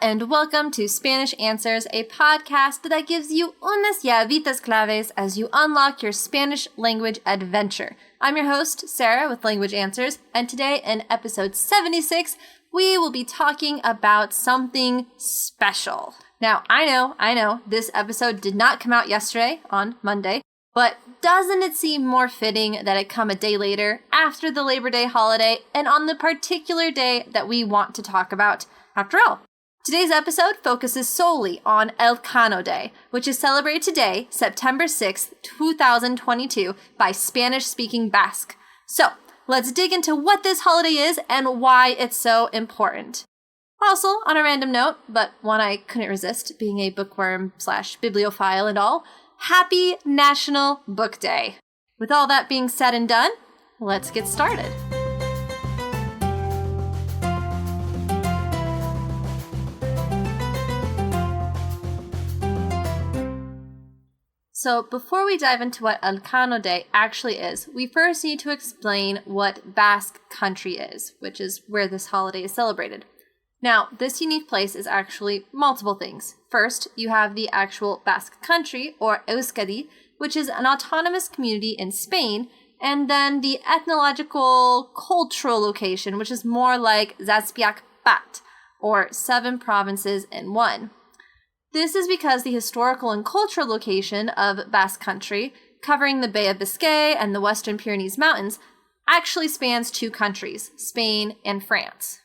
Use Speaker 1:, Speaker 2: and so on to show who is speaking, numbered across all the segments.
Speaker 1: and welcome to Spanish Answers, a podcast that gives you unas llavitas claves as you unlock your Spanish language adventure. I'm your host, Sarah, with Language Answers, and today in episode 76, we will be talking about something special. Now, I know, this episode did not come out yesterday on Monday, but doesn't it seem more fitting that it come a day later, after the Labor Day holiday, and on the particular day that we want to talk about? After all, today's episode focuses solely on Elcano Day, which is celebrated today, September 6th, 2022, by Spanish-speaking Basque. So, let's dig into what this holiday is and why it's so important. Also, on a random note, but one I couldn't resist, being a bookworm/bibliophile and all, Happy National Book Day. With all that being said and done, let's get started. So before we dive into what Elcano Day actually is, we first need to explain what Basque Country is, which is where this holiday is celebrated. Now, this unique place is actually multiple things. First, you have the actual Basque Country, or Euskadi, which is an autonomous community in Spain, and then the ethnological cultural location, which is more like Zazpiak Bat, or 7 provinces in one. This is because the historical and cultural location of Basque Country, covering the Bay of Biscay and the Western Pyrenees Mountains, actually spans 2 countries, Spain and France.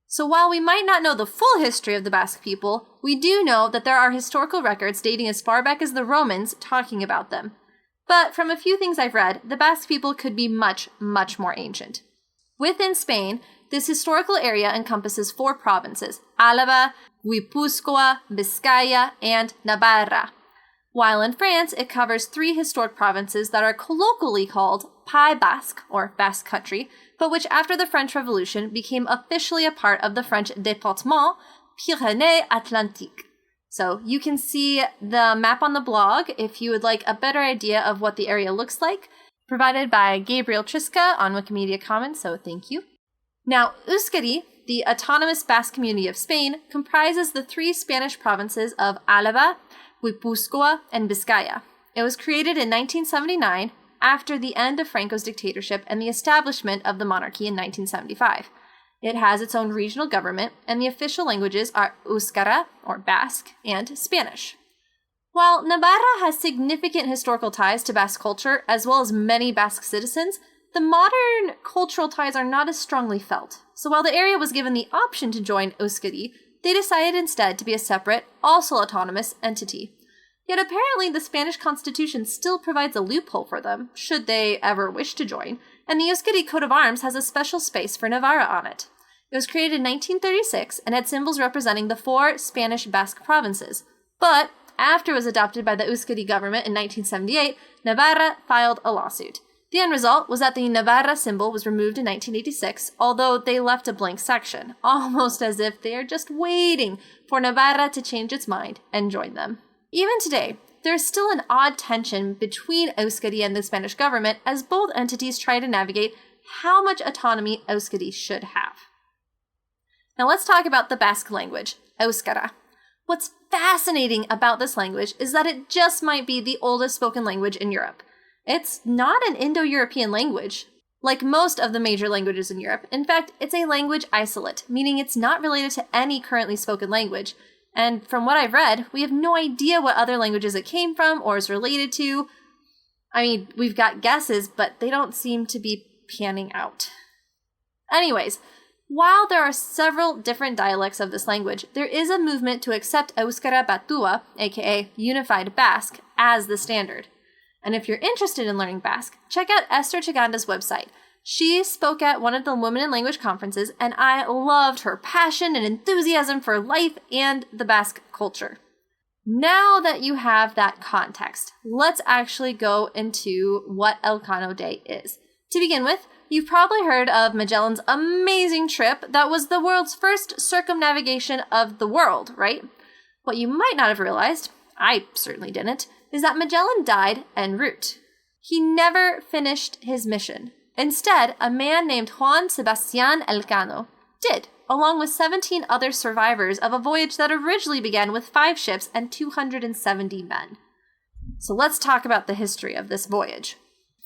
Speaker 1: So while we might not know the full history of the Basque people, we do know that there are historical records dating as far back as the Romans talking about them. But from a few things I've read, the Basque people could be much, much more ancient. Within Spain, this historical area encompasses 4 provinces, Álava, Guipúzcoa, Vizcaya, and Navarra. While in France, it covers 3 historic provinces that are colloquially called Pays Basque, or Basque Country, but which after the French Revolution became officially a part of the French département Pyrénées-Atlantiques. So you can see the map on the blog if you would like a better idea of what the area looks like, provided by Gabriel Triska on Wikimedia Commons, so thank you. Now, Euskadi, the autonomous Basque community of Spain, comprises the 3 Spanish provinces of Álava, Guipúzcoa, and Vizcaya. It was created in 1979 after the end of Franco's dictatorship and the establishment of the monarchy in 1975. It has its own regional government, and the official languages are Euskara, or Basque, and Spanish. While Navarra has significant historical ties to Basque culture, as well as many Basque citizens, the modern cultural ties are not as strongly felt. So while the area was given the option to join Euskadi, they decided instead to be a separate, also autonomous entity. Yet apparently the Spanish Constitution still provides a loophole for them, should they ever wish to join, and the Euskadi coat of arms has a special space for Navarra on it. It was created in 1936 and had symbols representing the 4 Spanish Basque provinces. But after it was adopted by the Euskadi government in 1978, Navarra filed a lawsuit. The end result was that the Navarra symbol was removed in 1986, although they left a blank section, almost as if they are just waiting for Navarra to change its mind and join them. Even today, there is still an odd tension between Euskadi and the Spanish government as both entities try to navigate how much autonomy Euskadi should have. Now let's talk about the Basque language, Euskara. What's fascinating about this language is that it just might be the oldest spoken language in Europe. It's not an Indo-European language, like most of the major languages in Europe. In fact, it's a language isolate, meaning it's not related to any currently spoken language. And from what I've read, we have no idea what other languages it came from or is related to. I mean, we've got guesses, but they don't seem to be panning out. Anyways, while there are several different dialects of this language, there is a movement to accept Euskara Batua, aka Unified Basque, as the standard. And if you're interested in learning Basque, check out Esther Chaganda's website. She spoke at one of the Women in Language conferences, and I loved her passion and enthusiasm for life and the Basque culture. Now that you have that context, let's actually go into what Elcano Day is. To begin with, you've probably heard of Magellan's amazing trip that was the world's first circumnavigation of the world, right? What you might not have realized, I certainly didn't, is that Magellan died en route. He never finished his mission. Instead, a man named Juan Sebastián Elcano did, along with 17 other survivors of a voyage that originally began with 5 ships and 270 men. So let's talk about the history of this voyage.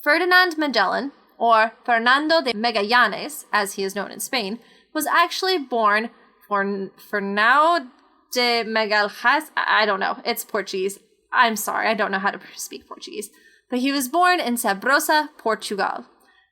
Speaker 1: Ferdinand Magellan, or Fernando de Magallanes, as he is known in Spain, was actually born Fernão de Magalhães. I don't know. It's Portuguese. I'm sorry. I don't know how to speak Portuguese. But he was born in Sabrosa, Portugal.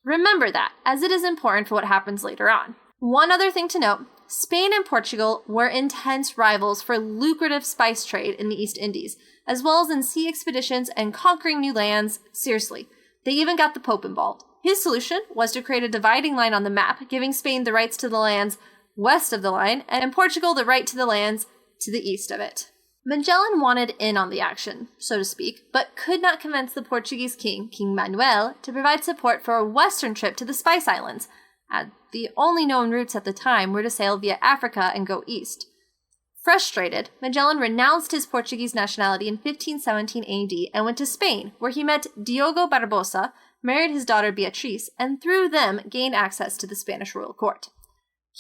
Speaker 1: Remember that, as it is important for what happens later on. One other thing to note, Spain and Portugal were intense rivals for lucrative spice trade in the East Indies, as well as in sea expeditions and conquering new lands. Seriously, they even got the Pope involved. His solution was to create a dividing line on the map, giving Spain the rights to the lands west of the line, and Portugal the right to the lands to the east of it. Magellan wanted in on the action, so to speak, but could not convince the Portuguese king, King Manuel, to provide support for a western trip to the Spice Islands, as the only known routes at the time were to sail via Africa and go east. Frustrated, Magellan renounced his Portuguese nationality in 1517 AD and went to Spain, where he met Diogo Barbosa, married his daughter Beatriz, and through them gained access to the Spanish royal court.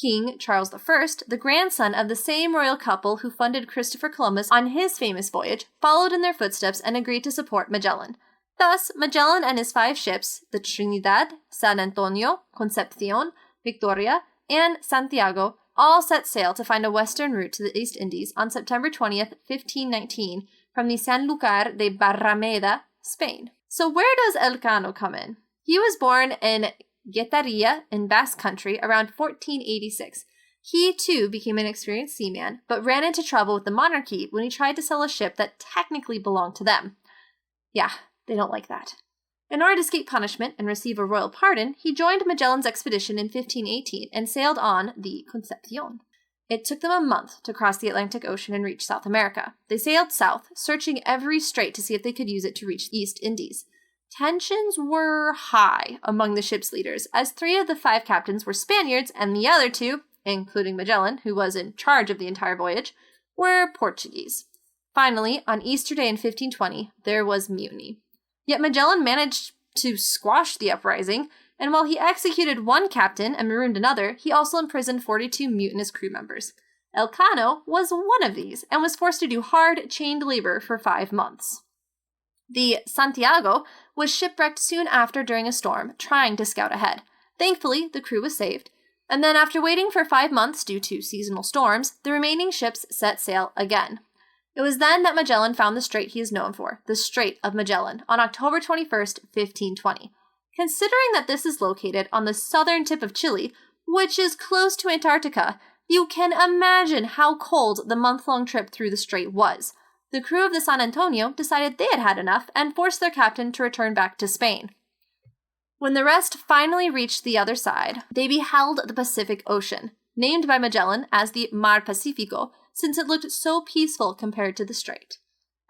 Speaker 1: King Charles I, the grandson of the same royal couple who funded Christopher Columbus on his famous voyage, followed in their footsteps and agreed to support Magellan. Thus, Magellan and his 5 ships, the Trinidad, San Antonio, Concepcion, Victoria, and Santiago, all set sail to find a western route to the East Indies on September 20th, 1519, from the Sanlúcar de Barrameda, Spain. So where does Elcano come in? He was born in Guetaria in Basque Country around 1486. He, too, became an experienced seaman, but ran into trouble with the monarchy when he tried to sell a ship that technically belonged to them. Yeah, they don't like that. In order to escape punishment and receive a royal pardon, he joined Magellan's expedition in 1518 and sailed on the Concepcion. It took them a month to cross the Atlantic Ocean and reach South America. They sailed south, searching every strait to see if they could use it to reach the East Indies. Tensions were high among the ship's leaders, as 3 of the 5 captains were Spaniards and the other 2, including Magellan, who was in charge of the entire voyage, were Portuguese. Finally, on Easter Day in 1520, there was mutiny. Yet Magellan managed to squash the uprising, and while he executed 1 captain and marooned another, he also imprisoned 42 mutinous crew members. Elcano was one of these, and was forced to do hard, chained labor for 5 months. The Santiago was shipwrecked soon after during a storm, trying to scout ahead. Thankfully, the crew was saved, and then after waiting for 5 months due to seasonal storms, the remaining ships set sail again. It was then that Magellan found the strait he is known for, the Strait of Magellan, on October 21st, 1520. Considering that this is located on the southern tip of Chile, which is close to Antarctica, you can imagine how cold the month-long trip through the strait was. The crew of the San Antonio decided they had had enough and forced their captain to return back to Spain. When the rest finally reached the other side, they beheld the Pacific Ocean, named by Magellan as the Mar Pacifico, since it looked so peaceful compared to the strait.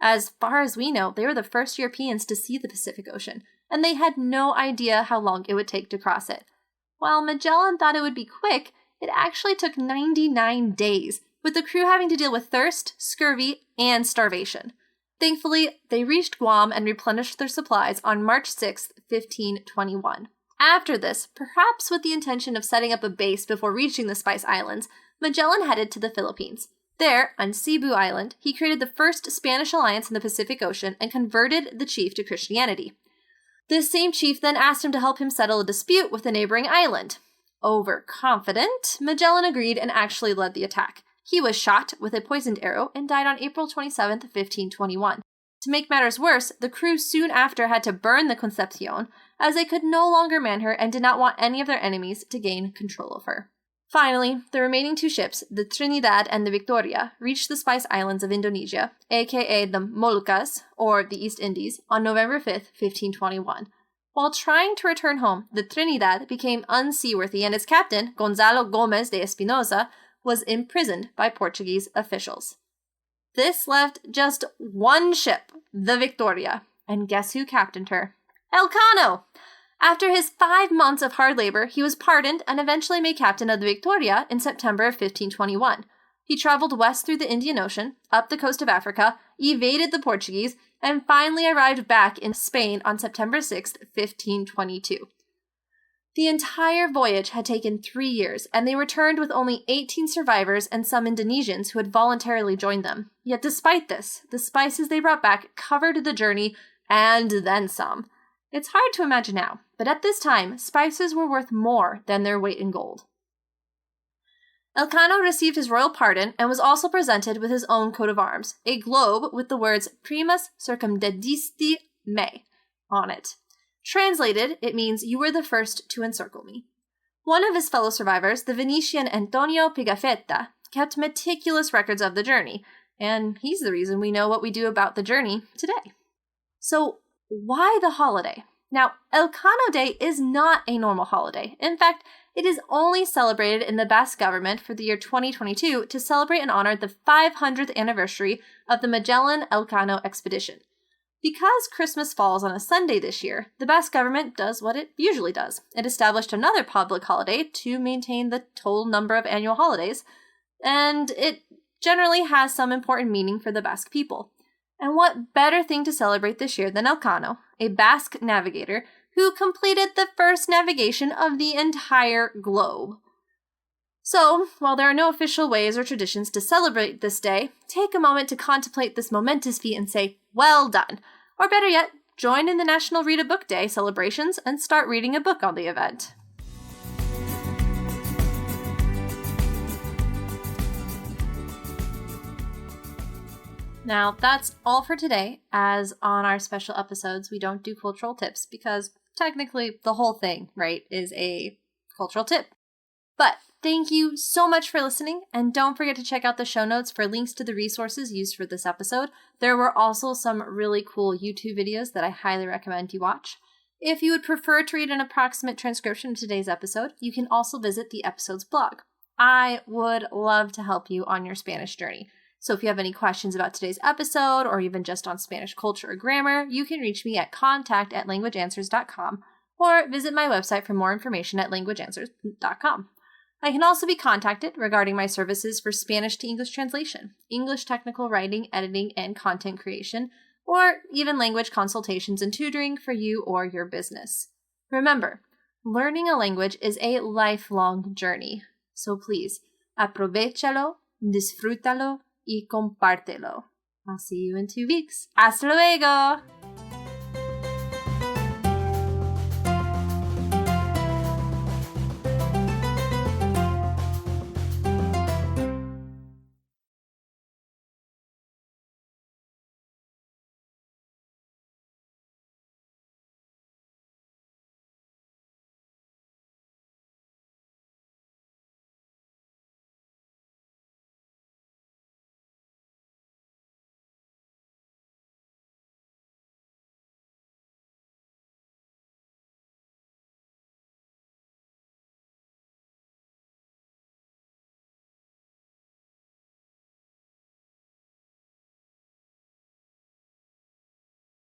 Speaker 1: As far as we know, they were the first Europeans to see the Pacific Ocean, and they had no idea how long it would take to cross it. While Magellan thought it would be quick, it actually took 99 days, with the crew having to deal with thirst, scurvy, and starvation. Thankfully, they reached Guam and replenished their supplies on March 6, 1521. After this, perhaps with the intention of setting up a base before reaching the Spice Islands, Magellan headed to the Philippines. There, on Cebu Island, he created the first Spanish alliance in the Pacific Ocean and converted the chief to Christianity. This same chief then asked him to help him settle a dispute with a neighboring island. Overconfident, Magellan agreed and actually led the attack. He was shot with a poisoned arrow and died on April 27, 1521. To make matters worse, the crew soon after had to burn the Concepcion, as they could no longer man her and did not want any of their enemies to gain control of her. Finally, the remaining 2 ships, the Trinidad and the Victoria, reached the Spice Islands of Indonesia, aka the Moluccas, or the East Indies, on November 5, 1521. While trying to return home, the Trinidad became unseaworthy and its captain, Gonzalo Gomez de Espinosa, was imprisoned by Portuguese officials. This left just 1 ship, the Victoria, and guess who captained her? Elcano! After his 5 months of hard labor, he was pardoned and eventually made captain of the Victoria in September of 1521. He traveled west through the Indian Ocean, up the coast of Africa, evaded the Portuguese, and finally arrived back in Spain on September 6, 1522. The entire voyage had taken 3 years, and they returned with only 18 survivors and some Indonesians who had voluntarily joined them. Yet despite this, the spices they brought back covered the journey and then some. It's hard to imagine now, but at this time, spices were worth more than their weight in gold. Elcano received his royal pardon and was also presented with his own coat of arms, a globe with the words Primus circumdedisti me on it. Translated, it means you were the first to encircle me. One of his fellow survivors, the Venetian Antonio Pigafetta, kept meticulous records of the journey, and he's the reason we know what we do about the journey today. So, why the holiday? Now, Elcano Day is not a normal holiday. In fact, it is only celebrated in the Basque government for the year 2022 to celebrate and honor the 500th anniversary of the Magellan Elcano expedition. Because Christmas falls on a Sunday this year, the Basque government does what it usually does. It established another public holiday to maintain the total number of annual holidays, and it generally has some important meaning for the Basque people. And what better thing to celebrate this year than Elcano, a Basque navigator who completed the first navigation of the entire globe. So, while there are no official ways or traditions to celebrate this day, take a moment to contemplate this momentous feat and say, well done. Or better yet, join in the National Read a Book Day celebrations and start reading a book on the event. Now, that's all for today, as on our special episodes, we don't do cultural tips because technically the whole thing, right, is a cultural tip. But thank you so much for listening, and don't forget to check out the show notes for links to the resources used for this episode. There were also some really cool YouTube videos that I highly recommend you watch. If you would prefer to read an approximate transcription of today's episode, you can also visit the episode's blog. I would love to help you on your Spanish journey. So if you have any questions about today's episode, or even just on Spanish culture or grammar, you can reach me at contact@languageanswers.com, or visit my website for more information at languageanswers.com. I can also be contacted regarding my services for Spanish to English translation, English technical writing, editing, and content creation, or even language consultations and tutoring for you or your business. Remember, learning a language is a lifelong journey. So please, aprovechalo, disfrútalo, y compártelo. I'll see you in 2 weeks. Hasta luego!